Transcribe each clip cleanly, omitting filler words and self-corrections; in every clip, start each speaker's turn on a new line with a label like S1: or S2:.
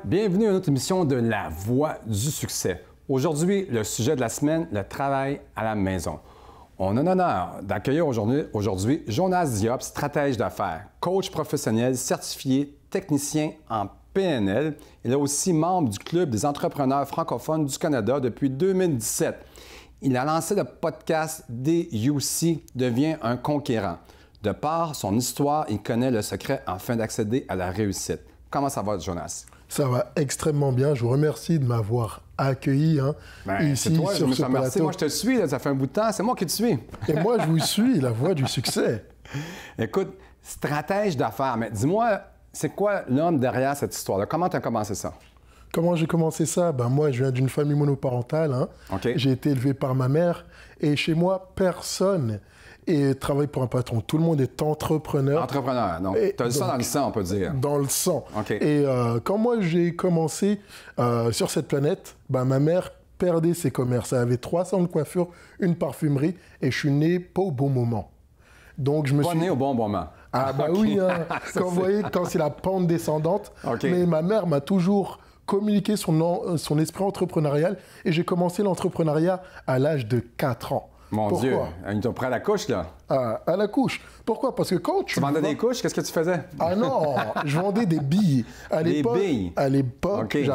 S1: Bienvenue à une autre émission de La Voix du succès. Aujourd'hui, le sujet de la semaine, le travail à la maison. On a l'honneur d'accueillir aujourd'hui Jonas Diop, stratège d'affaires, coach professionnel, certifié, technicien en PNL. Il est aussi membre du Club des entrepreneurs francophones du Canada depuis 2017. Il a lancé le podcast DUC devient un conquérant. De par son histoire, il connaît le secret afin d'accéder à la réussite. Comment ça va, Jonas?
S2: Ça va extrêmement bien. Je vous remercie de m'avoir accueilli ici
S1: toi,
S2: sur ce plateau.
S1: Moi, je te suis, là, ça fait un bout de temps. C'est moi qui te suis.
S2: Et moi, je vous suis, la voix du succès.
S1: Écoute, stratège d'affaires, mais dis-moi, c'est quoi l'homme derrière cette histoire-là? Comment tu as commencé ça?
S2: Comment j'ai commencé ça? Moi, je viens d'une famille monoparentale.
S1: Okay.
S2: J'ai été élevé par ma mère. Et chez moi, personne et travaille pour un patron. Tout le monde est entrepreneur.
S1: Entrepreneur, donc tu as le sang dans le sang, on peut dire.
S2: Dans le sang.
S1: Okay.
S2: Et quand moi j'ai commencé sur cette planète, ma mère perdait ses commerces. Elle avait 3 salons de coiffure, une parfumerie, et je suis né pas au bon moment. Donc je me suis
S1: né au bon moment.
S2: Ah bah oui, quand vous voyez, quand c'est la pente descendante.
S1: Okay.
S2: Mais ma mère m'a toujours communiqué son esprit entrepreneurial, et j'ai commencé l'entrepreneuriat à l'âge de 4 ans.
S1: Mon
S2: Pourquoi?
S1: Dieu, ils t'ont pris à la couche, là.
S2: À la couche. Pourquoi? Parce que quand tu
S1: vendais des couches, qu'est-ce que tu faisais?
S2: Ah non, je vendais des billes.
S1: Des billes?
S2: À l'époque,
S1: okay.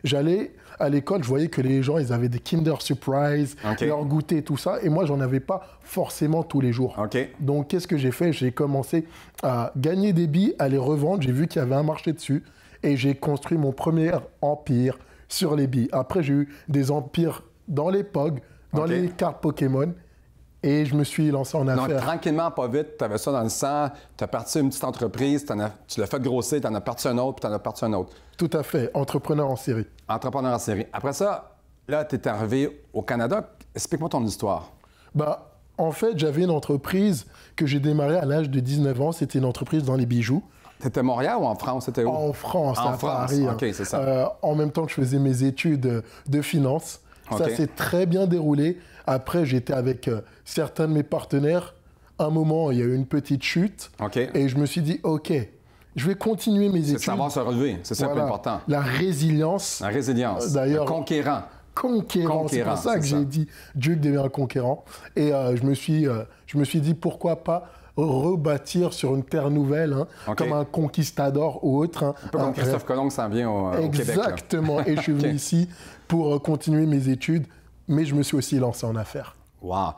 S2: J'allais à l'école, je voyais que les gens, ils avaient des Kinder Surprise,
S1: okay.
S2: leur goûter, tout ça. Et moi, j'en avais pas forcément tous les jours.
S1: Okay.
S2: Donc, qu'est-ce que j'ai fait? J'ai commencé à gagner des billes, à les revendre. J'ai vu qu'il y avait un marché dessus. Et j'ai construit mon premier empire sur les billes. Après, j'ai eu des empires dans les POG, dans les cartes Pokémon, et je me suis lancé en affaires.
S1: Donc, tranquillement, pas vite, tu avais ça dans le sang, tu as parti une petite entreprise, tu l'as fait grossir, tu en as parti un autre, puis tu en as parti un autre.
S2: Tout à fait, entrepreneur en série.
S1: Entrepreneur en série. Après ça, là, tu es arrivé au Canada. Explique-moi ton histoire.
S2: En fait, j'avais une entreprise que j'ai démarrée à l'âge de 19 ans. C'était une entreprise dans les bijoux.
S1: C'était Montréal ou en France? C'était où?
S2: En France, à Paris.
S1: OK, c'est ça.
S2: En même temps que je faisais mes études de finance. Okay. Ça s'est très bien déroulé. Après, j'étais avec certains de mes partenaires. À un moment, il y a eu une petite chute.
S1: Okay.
S2: Et je me suis dit, OK, je vais continuer mes études.
S1: C'est savoir se relever. C'est ça le plus important.
S2: La résilience.
S1: La résilience.
S2: D'ailleurs,
S1: conquérant.
S2: C'est pour ça que j'ai dit Dieu devient un conquérant. Et je me suis dit, pourquoi pas rebâtir sur une terre nouvelle, comme un conquistador ou autre.
S1: Un peu comme Christophe Colomb s'en vient au Québec.
S2: Exactement. Et je suis venu ici pour continuer mes études, mais je me suis aussi lancé en affaires.
S1: Wow.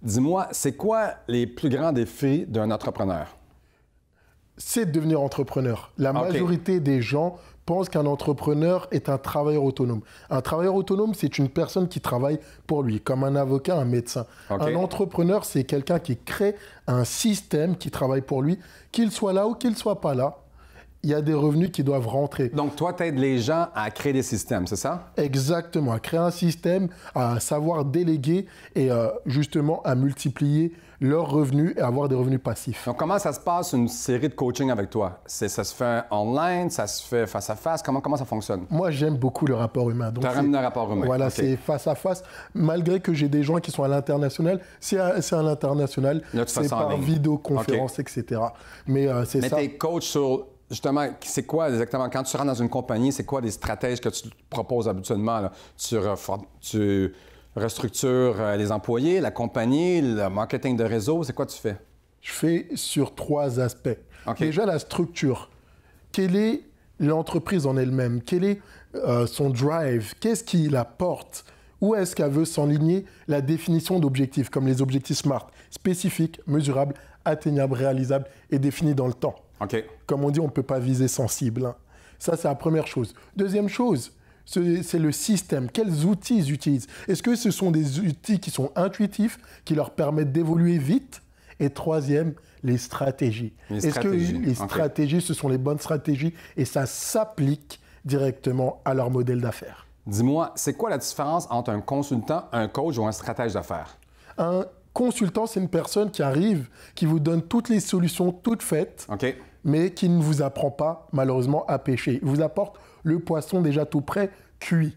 S1: Dis-moi, c'est quoi les plus grands défis d'un entrepreneur?
S2: C'est de devenir entrepreneur. La majorité des gens pensent qu'un entrepreneur est un travailleur autonome. Un travailleur autonome, c'est une personne qui travaille pour lui, comme un avocat, un médecin. Un entrepreneur, c'est quelqu'un qui crée un système qui travaille pour lui, qu'il soit là ou qu'il ne soit pas là. Il y a des revenus qui doivent rentrer.
S1: Donc, toi, tu aides les gens à créer des systèmes, c'est ça?
S2: Exactement, à créer un système, à savoir déléguer et justement à multiplier leurs revenus et avoir des revenus passifs.
S1: Donc, comment ça se passe une série de coaching avec toi? Ça se fait online, ça se fait face à face? Comment ça fonctionne?
S2: Moi, j'aime beaucoup le rapport humain.
S1: Tu aimes le rapport humain?
S2: Voilà, c'est face à face. Malgré que j'ai des gens qui sont à l'international, c'est à l'international, c'est par vidéoconférence, etc. Mais c'est ça.
S1: Mais tu es coach sur... Justement, c'est quoi exactement, quand tu rentres dans une compagnie, c'est quoi les stratèges que tu proposes habituellement? Là? Tu restructures les employés, la compagnie, le marketing de réseau, c'est quoi tu fais?
S2: Je fais sur 3 aspects. Déjà, la structure. Quelle est l'entreprise en elle-même? Quel est son drive? Qu'est-ce qui la porte? Où est-ce qu'elle veut s'enligner? La définition d'objectifs, comme les objectifs SMART, spécifiques, mesurables, atteignables, réalisables et définis dans le temps. Comme on dit, on ne peut pas viser sensible. Ça, c'est la première chose. Deuxième chose, c'est le système. Quels outils ils utilisent? Est-ce que ce sont des outils qui sont intuitifs, qui leur permettent d'évoluer vite? Et troisième, les stratégies. Est-ce que les stratégies, ce sont les bonnes stratégies et ça s'applique directement à leur modèle d'affaires?
S1: Dis-moi, c'est quoi la différence entre un consultant, un coach ou un stratège d'affaires?
S2: Un consultant, c'est une personne qui arrive, qui vous donne toutes les solutions toutes faites, mais qui ne vous apprend pas, malheureusement, à pêcher. Il vous apporte le poisson déjà tout prêt, cuit.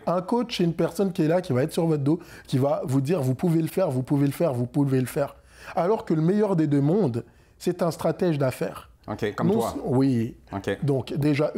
S2: Un coach, c'est une personne qui est là, qui va être sur votre dos, qui va vous dire « vous pouvez le faire, vous pouvez le faire, vous pouvez le faire ». Alors que le meilleur des deux mondes, c'est un stratège d'affaires.
S1: OK, comme toi.
S2: Oui.
S1: OK.
S2: Donc, déjà,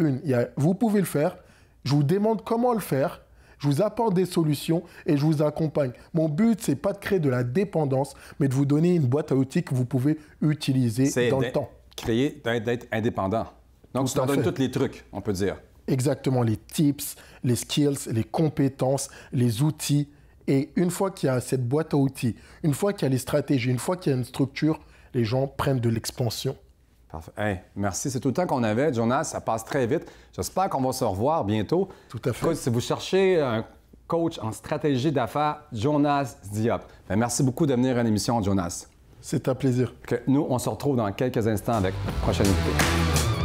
S2: vous pouvez le faire. Je vous demande comment le faire. Je vous apporte des solutions et je vous accompagne. Mon but, c'est pas de créer de la dépendance, mais de vous donner une boîte à outils que vous pouvez utiliser dans le temps.
S1: D'être indépendant. Donc, tu leur donnes tous les trucs, on peut dire.
S2: Exactement, les tips, les skills, les compétences, les outils. Et une fois qu'il y a cette boîte à outils, une fois qu'il y a les stratégies, une fois qu'il y a une structure, les gens prennent de l'expansion.
S1: Parfait. Hey, merci. C'est tout le temps qu'on avait, Jonas. Ça passe très vite. J'espère qu'on va se revoir bientôt.
S2: Tout à fait.
S1: Écoute, si vous cherchez un coach en stratégie d'affaires, Jonas Diop. Bien, merci beaucoup de venir à l'émission, Jonas.
S2: C'est un plaisir.
S1: Nous, on se retrouve dans quelques instants avec notre prochaine invité.